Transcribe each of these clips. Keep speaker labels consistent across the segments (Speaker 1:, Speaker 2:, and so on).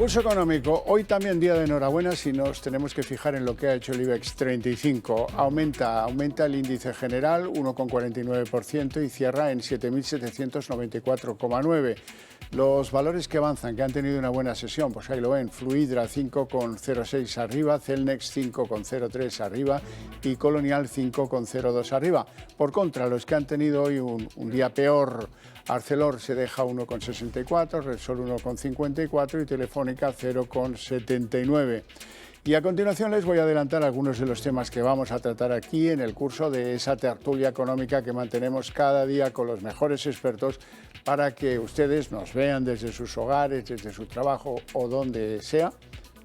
Speaker 1: Pulso económico. Hoy también día de enhorabuena si nos tenemos que fijar en lo que ha hecho el IBEX 35. Aumenta el índice general 1,49% y cierra en 7.794,9. Los valores que avanzan, que han tenido una buena sesión, pues ahí lo ven. Fluidra 5,06 arriba, Celnex 5,03 arriba y Colonial 5,02 arriba. Por contra, los que han tenido hoy un día peor, Arcelor se deja 1,64, Repsol 1,54 y Telefónica 0,79. Y a continuación les voy a adelantar algunos de los temas que vamos a tratar aquí en el curso de esa tertulia económica que mantenemos cada día con los mejores expertos para que ustedes nos vean desde sus hogares, desde su trabajo o donde sea,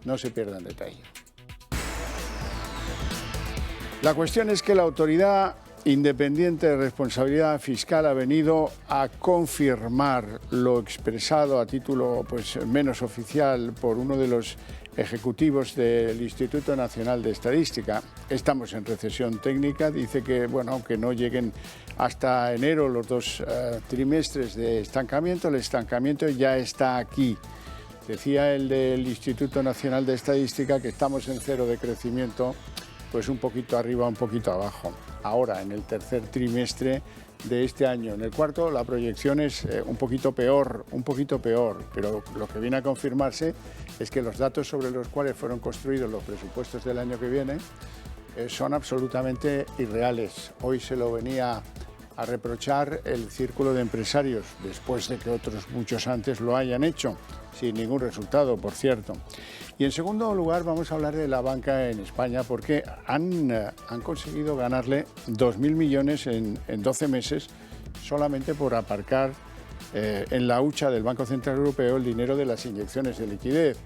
Speaker 1: no se pierdan detalle. La cuestión es que la Autoridad Independiente de Responsabilidad Fiscal ha venido a confirmar lo expresado a título menos oficial por uno de los ejecutivos del Instituto Nacional de Estadística. Estamos en recesión técnica, dice que aunque no lleguen hasta enero los dos trimestres de estancamiento, el estancamiento ya está aquí. Decía el del Instituto Nacional de Estadística que estamos en cero de crecimiento, pues un poquito arriba, un poquito abajo. Ahora, en el tercer trimestre de este año. En el cuarto, la proyección es un poquito peor, pero lo que viene a confirmarse es que los datos sobre los cuales fueron construidos los presupuestos del año que viene son absolutamente irreales. Hoy se lo venía a reprochar el círculo de empresarios, después de que otros muchos antes lo hayan hecho, sin ningún resultado, por cierto. Y en segundo lugar vamos a hablar de la banca en España, porque han conseguido ganarle 2.000 millones en 12 meses solamente por aparcar en la hucha del Banco Central Europeo el dinero de las inyecciones de liquidez.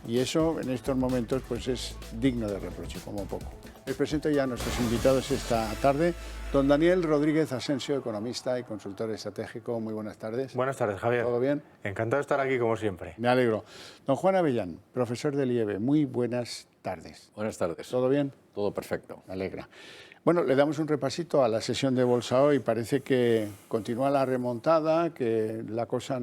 Speaker 1: Y eso en estos momentos es digno de reproche, como poco. Les presento ya a nuestros invitados esta tarde. Don Daniel Rodríguez Asensio, economista y consultor estratégico. Muy buenas tardes.
Speaker 2: Buenas tardes, Javier.
Speaker 1: ¿Todo bien?
Speaker 2: Encantado de estar aquí, como siempre.
Speaker 1: Me alegro. Don Juan Avellán, profesor del IEB. Muy buenas tardes.
Speaker 3: Buenas tardes.
Speaker 1: ¿Todo bien?
Speaker 3: Todo perfecto.
Speaker 1: Me alegra. Bueno, le damos un repasito a la sesión de bolsa hoy. Parece que continúa la remontada, que la cosa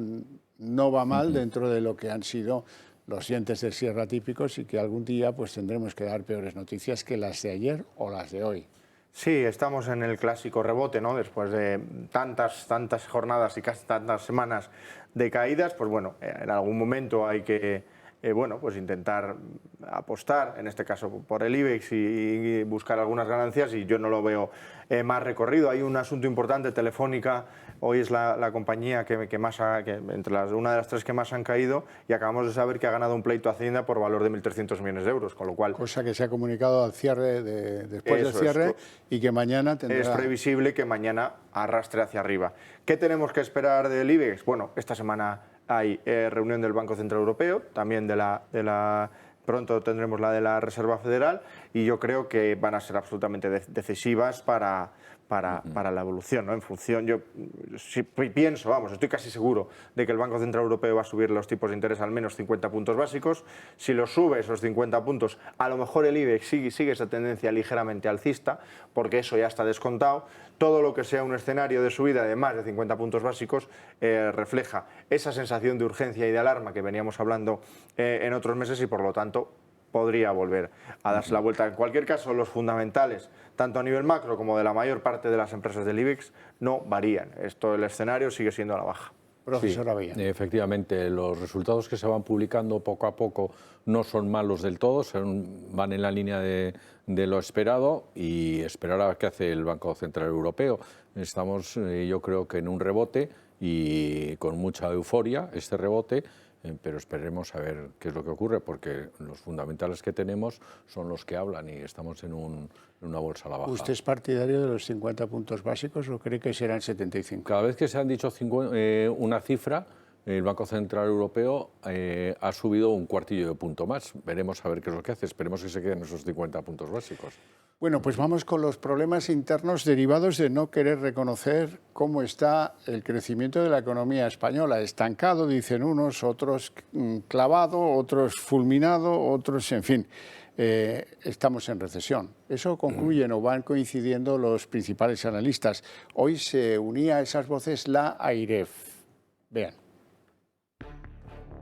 Speaker 1: no va mal dentro de lo que han sido los dientes de sierra típicos y que algún día tendremos que dar peores noticias que las de ayer o las de hoy.
Speaker 2: Sí, estamos en el clásico rebote, ¿no? Después de tantas jornadas y casi tantas semanas de caídas, en algún momento hay que intentar apostar, en este caso por el IBEX y buscar algunas ganancias, y yo no lo veo más recorrido. Hay un asunto importante. Telefónica hoy es la compañía una de las tres que más han caído, y acabamos de saber que ha ganado un pleito a Hacienda por valor de 1.300 millones de euros, con lo cual...
Speaker 1: Cosa que se ha comunicado al cierre después del cierre y que mañana tendrá...
Speaker 2: Es previsible que mañana arrastre hacia arriba. ¿Qué tenemos que esperar del IBEX? Bueno, esta semana hay reunión del Banco Central Europeo, también pronto tendremos la de la Reserva Federal, y yo creo que van a ser absolutamente decisivas para la evolución, ¿no? En función, yo estoy casi seguro de que el Banco Central Europeo va a subir los tipos de interés al menos 50 puntos básicos. Si los sube esos 50 puntos, a lo mejor el IBEX sigue esa tendencia ligeramente alcista, porque eso ya está descontado. Todo lo que sea un escenario de subida de más de 50 puntos básicos refleja esa sensación de urgencia y de alarma que veníamos hablando en otros meses, y por lo tanto podría volver a darse la vuelta. En cualquier caso, los fundamentales, tanto a nivel macro como de la mayor parte de las empresas del IBEX, no varían. El escenario sigue siendo a la baja.
Speaker 1: Profesor Avellán.
Speaker 3: Efectivamente, los resultados que se van publicando poco a poco no son malos del todo, van en la línea de lo esperado, y esperar a ver qué hace el Banco Central Europeo. Estamos, yo creo que en un rebote y con mucha euforia este rebote, pero esperemos a ver qué es lo que ocurre, porque los fundamentales que tenemos son los que hablan y estamos en una bolsa a la baja.
Speaker 1: ¿Usted es partidario de los 50 puntos básicos o cree que serán 75?
Speaker 3: Cada vez que se han dicho una cifra, el Banco Central Europeo ha subido un cuartillo de punto más. Veremos a ver qué es lo que hace. Esperemos que se queden esos 50 puntos básicos.
Speaker 1: Bueno, pues vamos con los problemas internos derivados de no querer reconocer cómo está el crecimiento de la economía española. Estancado, dicen unos, otros clavado, otros fulminado, otros, en fin. Estamos en recesión. Eso concluyen o van coincidiendo los principales analistas. Hoy se unía a esas voces la AIREF. Vean.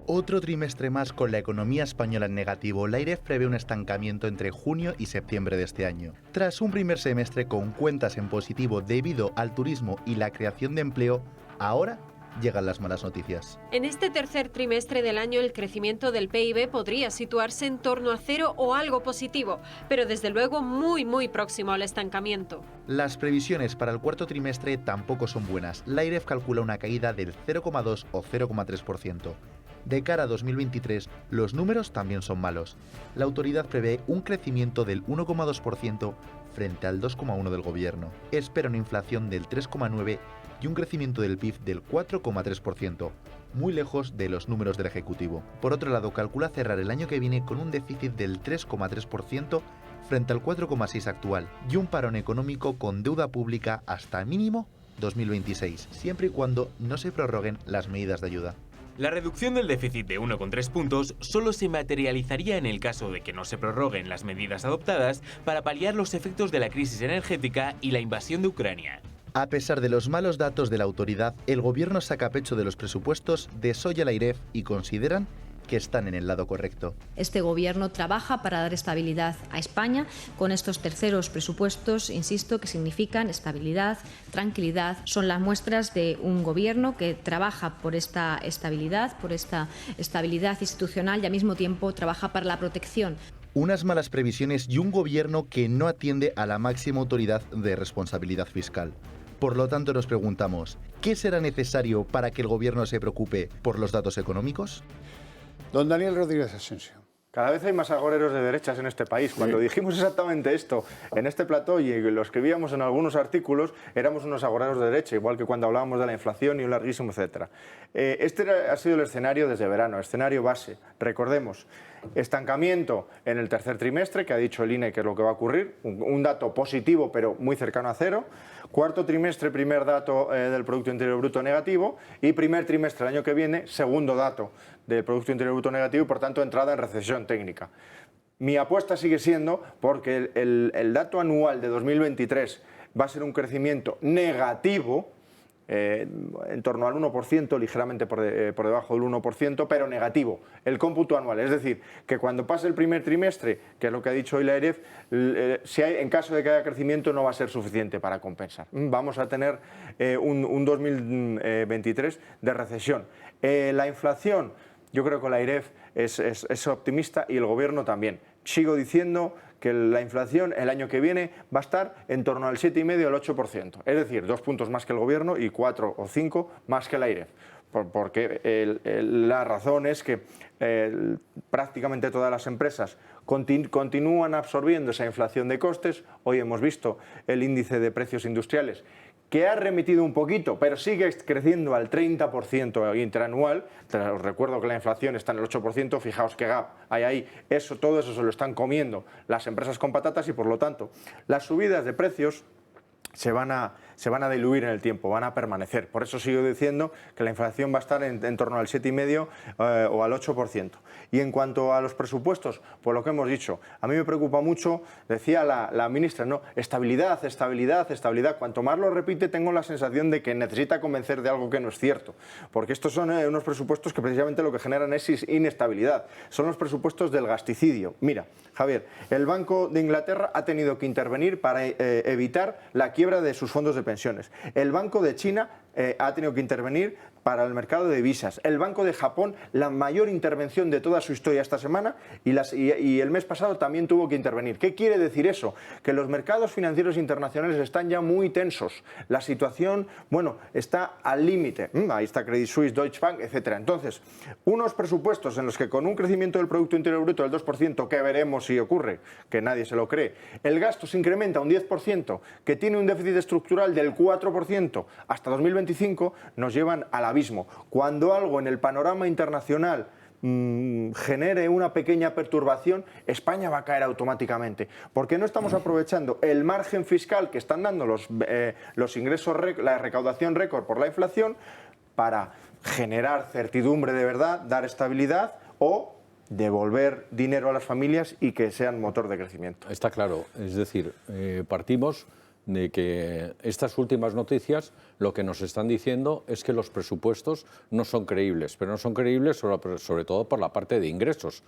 Speaker 4: Otro trimestre más con la economía española en negativo. La AIREF prevé un estancamiento entre junio y septiembre de este año. Tras un primer semestre con cuentas en positivo debido al turismo y la creación de empleo, ahora llegan las malas noticias.
Speaker 5: En este tercer trimestre del año el crecimiento del PIB podría situarse en torno a cero o algo positivo, pero desde luego muy próximo al estancamiento.
Speaker 4: Las previsiones para el cuarto trimestre tampoco son buenas. La AIREF calcula una caída del 0,2 o 0,3%. De cara a 2023, los números también son malos. La autoridad prevé un crecimiento del 1,2% frente al 2,1% del gobierno. Espera una inflación del 3,9% y un crecimiento del PIB del 4,3%, muy lejos de los números del Ejecutivo. Por otro lado, calcula cerrar el año que viene con un déficit del 3,3% frente al 4,6% actual y un parón económico con deuda pública hasta mínimo 2026, siempre y cuando no se prorroguen las medidas de ayuda.
Speaker 6: La reducción del déficit de 1,3 puntos solo se materializaría en el caso de que no se prorroguen las medidas adoptadas para paliar los efectos de la crisis energética y la invasión de Ucrania.
Speaker 4: A pesar de los malos datos de la autoridad, el gobierno saca pecho de los presupuestos, desolla la AIREF y consideran que están en el lado correcto.
Speaker 7: Este gobierno trabaja para dar estabilidad a España con estos terceros presupuestos, insisto, que significan estabilidad, tranquilidad. Son las muestras de un gobierno que trabaja por esta estabilidad institucional y al mismo tiempo trabaja para la protección.
Speaker 4: Unas malas previsiones y un gobierno que no atiende a la máxima autoridad de responsabilidad fiscal. Por lo tanto, nos preguntamos, ¿qué será necesario para que el gobierno se preocupe por los datos económicos?
Speaker 1: Don Daniel Rodríguez Asensio.
Speaker 2: Cada vez hay más agoreros de derechas en este país. Cuando dijimos exactamente esto en este plató y lo escribíamos en algunos artículos, éramos unos agoreros de derecha, igual que cuando hablábamos de la inflación y un larguísimo etcétera. Este ha sido el escenario desde verano, escenario base. Recordemos, estancamiento en el tercer trimestre, que ha dicho el INE que es lo que va a ocurrir, un dato positivo pero muy cercano a cero. Cuarto trimestre, primer dato del Producto Interior Bruto negativo, y primer trimestre del año que viene, segundo dato del Producto Interior Bruto negativo y por tanto entrada en recesión técnica. Mi apuesta sigue siendo porque el dato anual de 2023 va a ser un crecimiento negativo, en torno al 1%, ligeramente por debajo del 1%, pero negativo, el cómputo anual. Es decir, que cuando pase el primer trimestre, que es lo que ha dicho hoy la AIREF, en caso de que haya crecimiento no va a ser suficiente para compensar. Vamos a tener un 2023 de recesión. La inflación, yo creo que la AIREF es optimista y el Gobierno también. Sigo diciendo que la inflación el año que viene va a estar en torno al 7,5 al 8%. Es decir, 2 puntos más que el Gobierno y 4 o 5 más que la AIREF. Porque la razón es que prácticamente todas las empresas continúan absorbiendo esa inflación de costes. Hoy hemos visto el índice de precios industriales, que ha remitido un poquito, pero sigue creciendo al 30% interanual. Os recuerdo que la inflación está en el 8%, fijaos qué gap hay ahí. Todo eso se lo están comiendo las empresas con patatas y, por lo tanto, las subidas de precios se van a diluir en el tiempo, van a permanecer. Por eso sigo diciendo que la inflación va a estar en torno al 7,5 o al 8%. Y en cuanto a los presupuestos, pues lo que hemos dicho, a mí me preocupa mucho, decía la ministra, ¿no? Estabilidad, estabilidad, estabilidad. Cuanto más lo repite, tengo la sensación de que necesita convencer de algo que no es cierto. Porque estos son unos presupuestos que precisamente lo que generan es inestabilidad. Son los presupuestos del gasticidio. Mira, Javier, el Banco de Inglaterra ha tenido que intervenir para evitar la quiebra de sus fondos de pensiones. El Banco de China ha tenido que intervenir para el mercado de divisas. El Banco de Japón, la mayor intervención de toda su historia esta semana, y el mes pasado también tuvo que intervenir. ¿Qué quiere decir eso? Que los mercados financieros internacionales están ya muy tensos. La situación, bueno, está al límite. Ahí está Credit Suisse, Deutsche Bank, etcétera. Entonces, unos presupuestos en los que con un crecimiento del Producto Interior Bruto del 2%, que veremos si ocurre, que nadie se lo cree, el gasto se incrementa un 10%, que tiene un déficit estructural del 4% hasta 2025, nos llevan al abismo. Cuando algo en el panorama internacional genere una pequeña perturbación, España va a caer automáticamente, porque no estamos aprovechando el margen fiscal que están dando los ingresos, la recaudación récord por la inflación, para generar certidumbre de verdad, dar estabilidad o devolver dinero a las familias y que sean motor de crecimiento.
Speaker 3: Está claro, es decir, partimos de que estas últimas noticias lo que nos están diciendo es que los presupuestos no son creíbles, pero no son creíbles sobre todo por la parte de ingresos,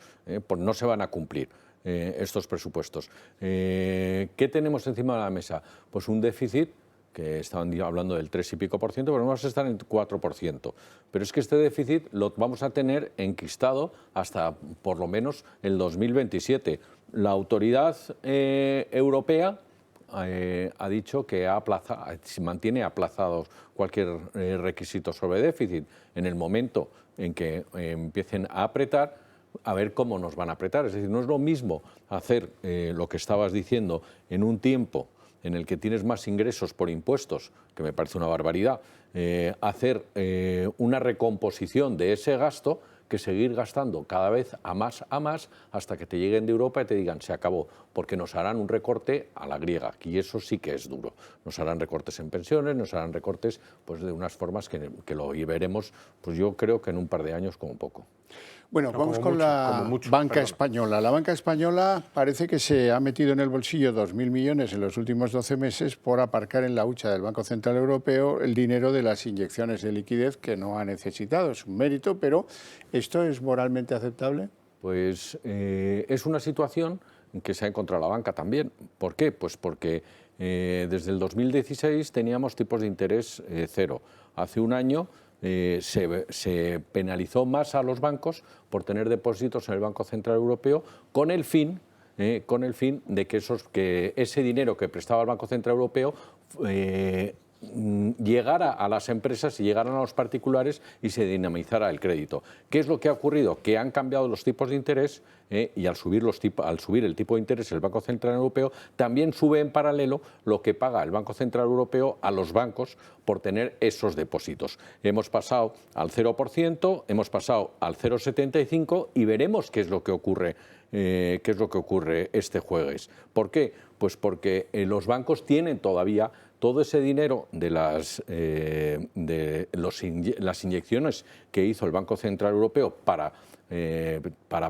Speaker 3: pues no se van a cumplir estos presupuestos. ¿Qué tenemos encima de la mesa? Pues un déficit que estaban hablando del 3 y pico por ciento, pero vamos a estar en 4%. Pero es que este déficit lo vamos a tener enquistado hasta por lo menos el 2027. La autoridad europea ha dicho que mantiene aplazados cualquier requisito sobre déficit. En el momento en que empiecen a apretar, a ver cómo nos van a apretar. Es decir, no es lo mismo hacer lo que estabas diciendo en un tiempo en el que tienes más ingresos por impuestos, que me parece una barbaridad, hacer una recomposición de ese gasto que seguir gastando cada vez a más hasta que te lleguen de Europa y te digan se acabó, porque nos harán un recorte a la griega, y eso sí que es duro. Nos harán recortes en pensiones, nos harán recortes pues de unas formas que lo veremos, pues yo creo que en un par de años como poco.
Speaker 1: Bueno,
Speaker 2: No,
Speaker 1: vamos
Speaker 2: como
Speaker 1: con
Speaker 2: mucho,
Speaker 1: la
Speaker 2: como mucho,
Speaker 1: banca
Speaker 2: perdón.
Speaker 1: española. La banca española parece que se ha metido en el bolsillo 2.000 millones en los últimos 12 meses por aparcar en la hucha del Banco Central Europeo el dinero de las inyecciones de liquidez que no ha necesitado. Es un mérito, pero ¿esto es moralmente aceptable?
Speaker 3: Pues es una situación en que se ha encontrado la banca también. ¿Por qué? Pues porque desde el 2016 teníamos tipos de interés cero. Hace un año se penalizó más a los bancos por tener depósitos en el Banco Central Europeo con el fin de que ese dinero que prestaba el Banco Central Europeo llegara a las empresas y llegaran a los particulares y se dinamizara el crédito. ¿Qué es lo que ha ocurrido? Que han cambiado los tipos de interés y al subir el tipo de interés el Banco Central Europeo, también sube en paralelo lo que paga el Banco Central Europeo a los bancos por tener esos depósitos. Hemos pasado al 0%, hemos pasado al 0,75 y veremos qué es lo que ocurre este jueves. ¿Por qué? Pues porque los bancos tienen todavía todo ese dinero de las inyecciones que hizo el Banco Central Europeo para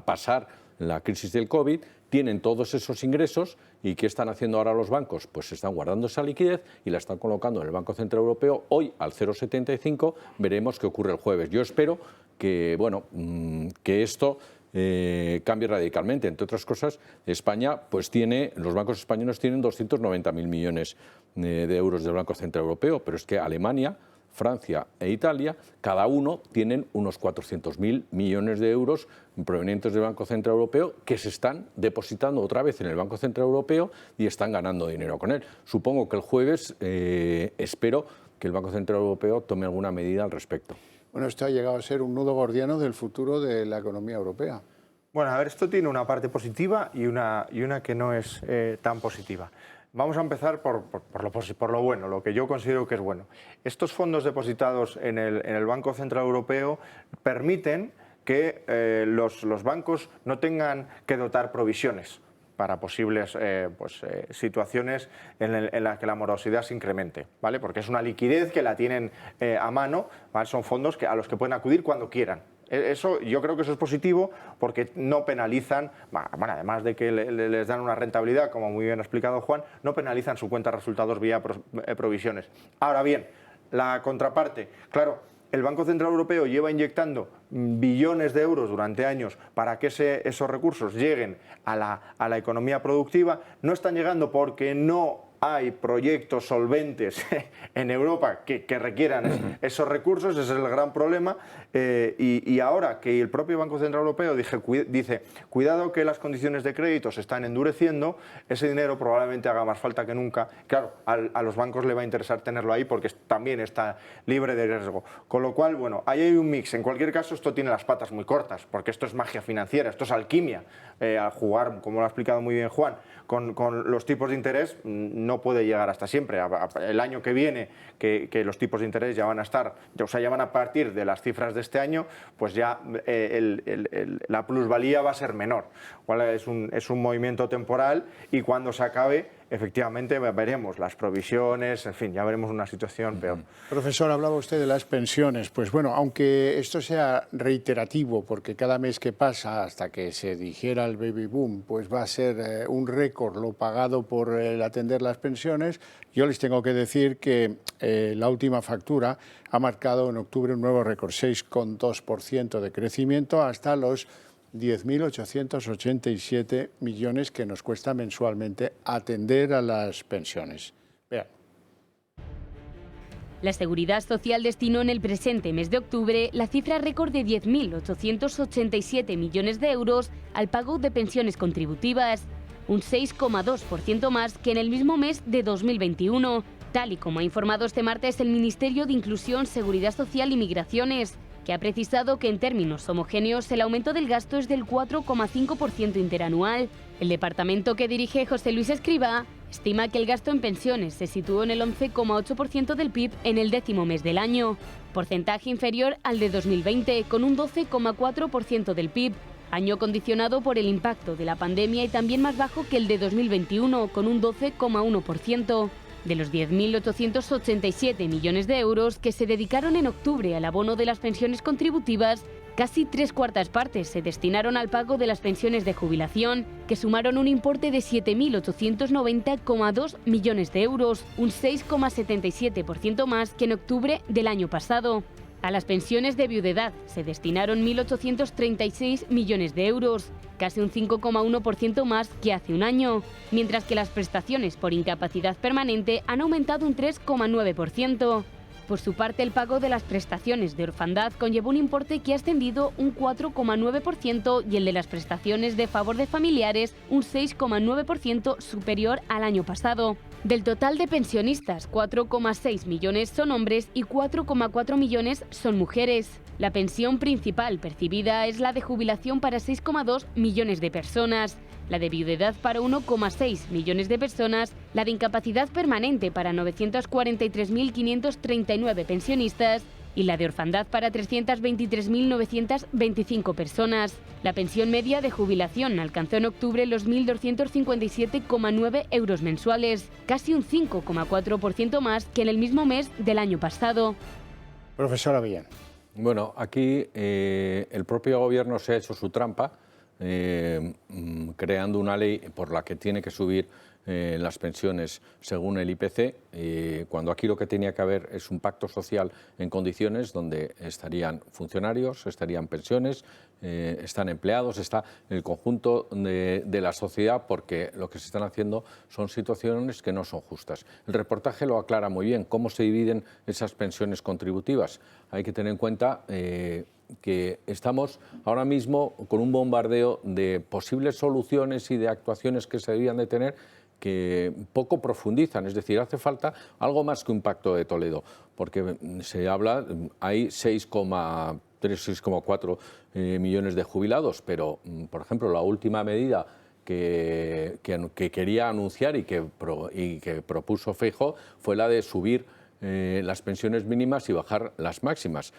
Speaker 3: pasar la crisis del COVID, tienen todos esos ingresos. ¿Y qué están haciendo ahora los bancos? Pues están guardando esa liquidez y la están colocando en el Banco Central Europeo hoy al 0,75. Veremos qué ocurre el jueves. Yo espero que esto cambie radicalmente. Entre otras cosas, España, pues los bancos españoles tienen 290.000 millones de euros del Banco Central Europeo, pero es que Alemania, Francia e Italia, cada uno tienen unos 400.000 millones de euros provenientes del Banco Central Europeo que se están depositando otra vez en el Banco Central Europeo y están ganando dinero con él. Supongo que el jueves espero que el Banco Central Europeo tome alguna medida al respecto.
Speaker 1: Bueno, esto ha llegado a ser un nudo gordiano del futuro de la economía europea.
Speaker 2: Bueno, a ver, esto tiene una parte positiva y una que no es tan positiva. Vamos a empezar por lo bueno, lo que yo considero que es bueno. Estos fondos depositados en el Banco Central Europeo permiten que los bancos no tengan que dotar provisiones para posibles situaciones en las que la morosidad se incremente, ¿vale? Porque es una liquidez que la tienen a mano, ¿vale? Son fondos a los que pueden acudir cuando quieran. Yo creo que eso es positivo porque no penalizan, bueno, además de que les dan una rentabilidad, como muy bien ha explicado Juan, no penalizan su cuenta de resultados vía provisiones. Ahora bien, la contraparte, claro, el Banco Central Europeo lleva inyectando billones de euros durante años para que esos recursos lleguen a la economía productiva. No están llegando porque no hay proyectos solventes en Europa que requieran esos recursos, ese es el gran problema. Y ahora que el propio Banco Central Europeo dice, cuidado que las condiciones de crédito se están endureciendo, ese dinero probablemente haga más falta que nunca. Claro, a los bancos le va a interesar tenerlo ahí porque también está libre de riesgo. Con lo cual, bueno, ahí hay un mix. En cualquier caso, esto tiene las patas muy cortas, porque esto es magia financiera, esto es alquimia. Al jugar, como lo ha explicado muy bien Juan, con los tipos de interés no puede llegar hasta siempre. El año que viene, que los tipos de interés ya van a estar, o sea, ya van a partir de las cifras de este año, pues ya la plusvalía va a ser menor. Es un movimiento temporal y cuando se acabe efectivamente veremos las provisiones, en fin, ya veremos una situación peor.
Speaker 1: Profesor, hablaba usted de las pensiones. Pues bueno, aunque esto sea reiterativo, porque cada mes que pasa hasta que se digiera el baby boom, pues va a ser un récord lo pagado por el atender las pensiones, yo les tengo que decir que la última factura ha marcado en octubre un nuevo récord, 6,2% de crecimiento hasta los 10.887 millones que nos cuesta mensualmente atender a las pensiones. Vean.
Speaker 8: La Seguridad Social destinó en el presente mes de octubre la cifra récord de 10.887 millones de euros al pago de pensiones contributivas, un 6,2% más que en el mismo mes de 2021, tal y como ha informado este martes el Ministerio de Inclusión, Seguridad Social y Migraciones, que ha precisado que en términos homogéneos el aumento del gasto es del 4,5% interanual. El departamento que dirige José Luis Escrivá estima que el gasto en pensiones se situó en el 11,8% del PIB en el 10º mes del año, porcentaje inferior al de 2020, con un 12,4% del PIB, año condicionado por el impacto de la pandemia y también más bajo que el de 2021, con un 12,1%. De los 10.887 millones de euros que se dedicaron en octubre al abono de las pensiones contributivas, casi 3/4 partes se destinaron al pago de las pensiones de jubilación, que sumaron un importe de 7.890,2 millones de euros, un 6,77% más que en octubre del año pasado. A las pensiones de viudedad se destinaron 1.836 millones de euros, casi un 5,1% más que hace un año, mientras que las prestaciones por incapacidad permanente han aumentado un 3,9%. Por su parte, el pago de las prestaciones de orfandad conllevó un importe que ha ascendido un 4,9% y el de las prestaciones de favor de familiares un 6,9% superior al año pasado. Del total de pensionistas, 4,6 millones son hombres y 4,4 millones son mujeres. La pensión principal percibida es la de jubilación para 6,2 millones de personas, la de viudedad para 1,6 millones de personas, la de incapacidad permanente para 943.539 pensionistas y la de orfandad para 323.925 personas. La pensión media de jubilación alcanzó en octubre los 1.257,9 euros mensuales, casi un 5,4% más que en el mismo mes del año pasado.
Speaker 1: Profesora Villán.
Speaker 3: Bueno, aquí el propio gobierno se ha hecho su trampa, creando una ley por la que tiene que subir las pensiones según el IPC, cuando aquí lo que tenía que haber es un pacto social en condiciones donde estarían funcionarios, estarían pensiones, están empleados, está el conjunto de la sociedad, porque lo que se están haciendo son situaciones que no son justas. El reportaje lo aclara muy bien, cómo se dividen esas pensiones contributivas. Hay que tener en cuenta que estamos ahora mismo con un bombardeo de posibles soluciones y de actuaciones que se debían de tener que poco profundizan, es decir, hace falta algo más que un pacto de Toledo, porque se habla, hay 6,4 millones de jubilados, pero, por ejemplo, la última medida que quería anunciar y que propuso Feijóo fue la de subir las pensiones mínimas y bajar las máximas,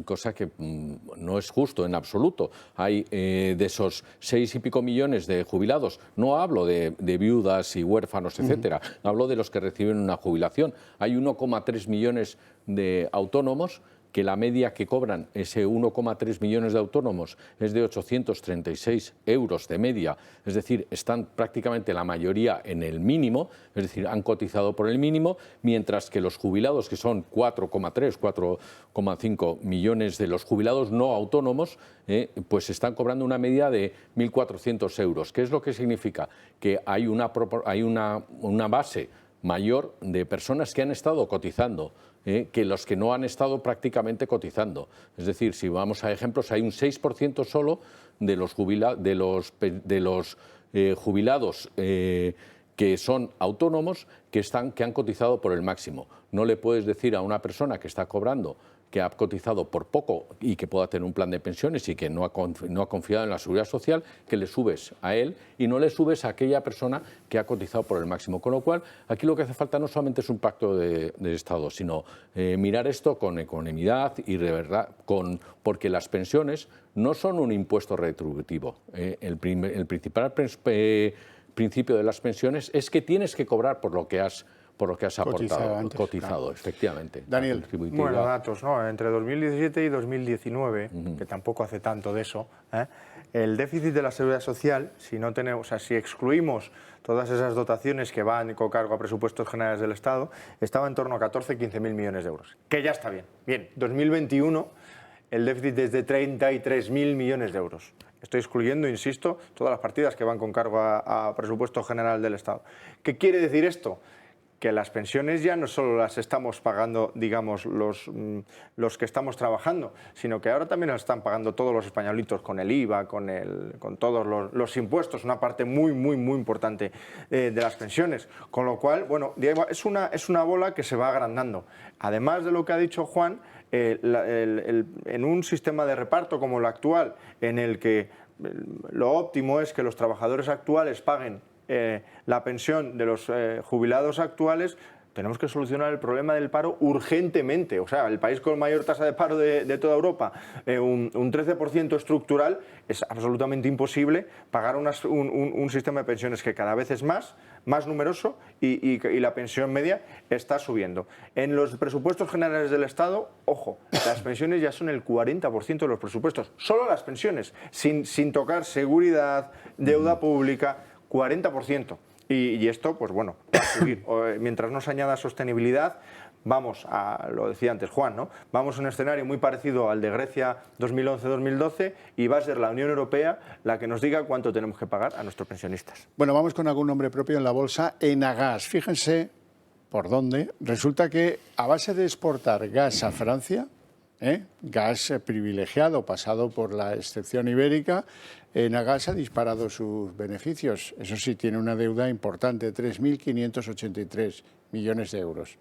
Speaker 3: cosa que no es justo en absoluto. Hay de esos 6 y pico millones de jubilados, no hablo de viudas y huérfanos, etcétera, hablo de los que reciben una jubilación. Hay 1,3 millones de autónomos, que la media que cobran ese 1,3 millones de autónomos es de 836 euros de media, es decir, están prácticamente la mayoría en el mínimo, es decir, han cotizado por el mínimo, mientras que los jubilados, que son 4,3, 4,5 millones de los jubilados no autónomos, pues están cobrando una media de 1.400 euros. ¿Qué es lo que significa? Que hay una base mayor de personas que han estado cotizando, que los que no han estado prácticamente cotizando. Es decir, si vamos a ejemplos, hay un 6% solo de los jubilados que son autónomos que han cotizado por el máximo. No le puedes decir a una persona que está cobrando, que ha cotizado por poco y que pueda tener un plan de pensiones y que no ha confiado en la seguridad social, que le subes a él y no le subes a aquella persona que ha cotizado por el máximo. Con lo cual, aquí lo que hace falta no solamente es un pacto de Estado, sino mirar esto con ecuanimidad y de verdad, porque las pensiones no son un impuesto retributivo. El principal principio de las pensiones es que tienes que cobrar por lo que has aportado, cotizado, claro. Efectivamente.
Speaker 1: Daniel.
Speaker 2: Bueno, datos, ¿no? Entre 2017 y 2019, que tampoco hace tanto de eso, el déficit de la Seguridad Social, si no tenemos, o sea, si excluimos todas esas dotaciones que van con cargo a presupuestos generales del Estado, estaba en torno a 14-15.000 millones de euros, que ya está bien. Bien, 2021 el déficit es de 33.000 millones de euros. Estoy excluyendo, insisto, todas las partidas que van con cargo a presupuesto general del Estado. ¿Qué quiere decir esto? Que las pensiones ya no solo las estamos pagando, digamos, los que estamos trabajando, sino que ahora también las están pagando todos los españolitos con el IVA, con todos los impuestos, una parte muy importante de las pensiones. Con lo cual, bueno, es una bola que se va agrandando. Además de lo que ha dicho Juan, en un sistema de reparto como el actual, en el que lo óptimo es que los trabajadores actuales paguen la pensión de los jubilados actuales, tenemos que solucionar el problema del paro urgentemente. O sea, el país con mayor tasa de paro de toda Europa, un 13% estructural, es absolutamente imposible pagar un sistema de pensiones que cada vez es más numeroso y la pensión media está subiendo. En los presupuestos generales del Estado, ojo, las pensiones ya son el 40% de los presupuestos, solo las pensiones, sin tocar seguridad, deuda pública, 40%. Y esto, pues bueno, va a subir. Mientras no se añada sostenibilidad, vamos a, lo decía antes Juan, ¿no? Vamos a un escenario muy parecido al de Grecia 2011-2012 y va a ser la Unión Europea la que nos diga cuánto tenemos que pagar a nuestros pensionistas.
Speaker 1: Bueno, vamos con algún nombre propio en la bolsa. Enagás, fíjense por dónde. Resulta que a base de exportar gas a Francia, gas privilegiado pasado por la excepción ibérica, Enagás ha disparado sus beneficios. Eso sí, tiene una deuda importante, 3.583 millones de euros.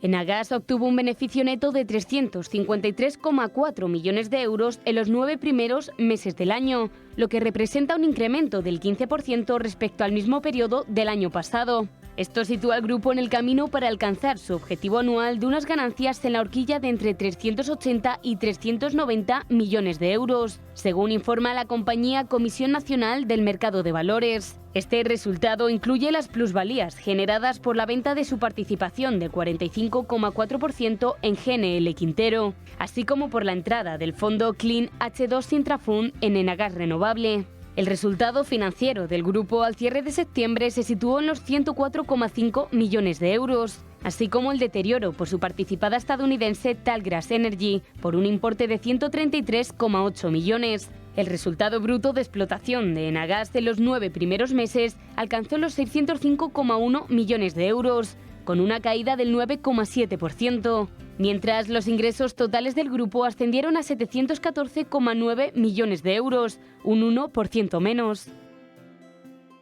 Speaker 8: Enagás obtuvo un beneficio neto de 353,4 millones de euros en los 9 primeros meses del año, lo que representa un incremento del 15% respecto al mismo periodo del año pasado. Esto sitúa al grupo en el camino para alcanzar su objetivo anual de unas ganancias en la horquilla de entre 380 y 390 millones de euros, según informa la compañía Comisión Nacional del Mercado de Valores. Este resultado incluye las plusvalías generadas por la venta de su participación del 45,4% en GNL Quintero, así como por la entrada del fondo Clean H2 Intrafund en Enagás Renovable. El resultado financiero del grupo al cierre de septiembre se situó en los 104,5 millones de euros, así como el deterioro por su participada estadounidense Talgrass Energy, por un importe de 133,8 millones. El resultado bruto de explotación de Enagás de los 9 primeros meses alcanzó los 605,1 millones de euros, con una caída del 9,7%, mientras los ingresos totales del grupo ascendieron a 714,9 millones de euros, un 1% menos.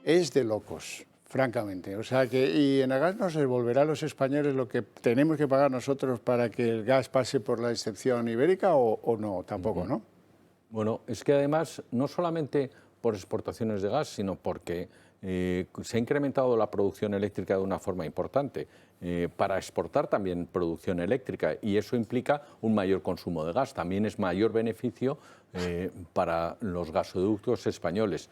Speaker 1: Es de locos, francamente. O sea que, ¿y Enagás nos devolverá a los españoles lo que tenemos que pagar nosotros para que el gas pase por la excepción ibérica o no? Tampoco, ¿no?
Speaker 3: Bueno, es que además, no solamente por exportaciones de gas, sino porque se ha incrementado la producción eléctrica de una forma importante. Para exportar también producción eléctrica y eso implica un mayor consumo de gas. También es mayor beneficio para los gasoductos españoles.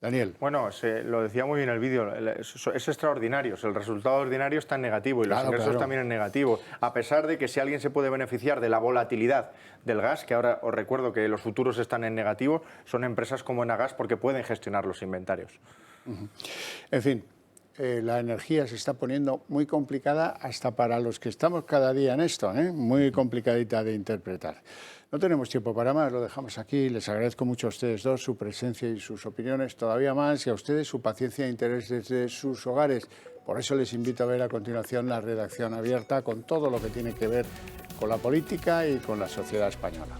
Speaker 1: Daniel.
Speaker 2: Bueno, lo decía muy bien el vídeo, es extraordinario, el resultado ordinario está en negativo y los ingresos también en negativo, a pesar de que si alguien se puede beneficiar de la volatilidad del gas, que ahora os recuerdo que los futuros están en negativo, son empresas como Enagás porque pueden gestionar los inventarios.
Speaker 1: En fin, la energía se está poniendo muy complicada hasta para los que estamos cada día en esto, muy complicadita de interpretar. No tenemos tiempo para más, lo dejamos aquí. Les agradezco mucho a ustedes dos su presencia y sus opiniones todavía más, y a ustedes su paciencia e interés desde sus hogares. Por eso les invito a ver a continuación la redacción abierta con todo lo que tiene que ver con la política y con la sociedad española.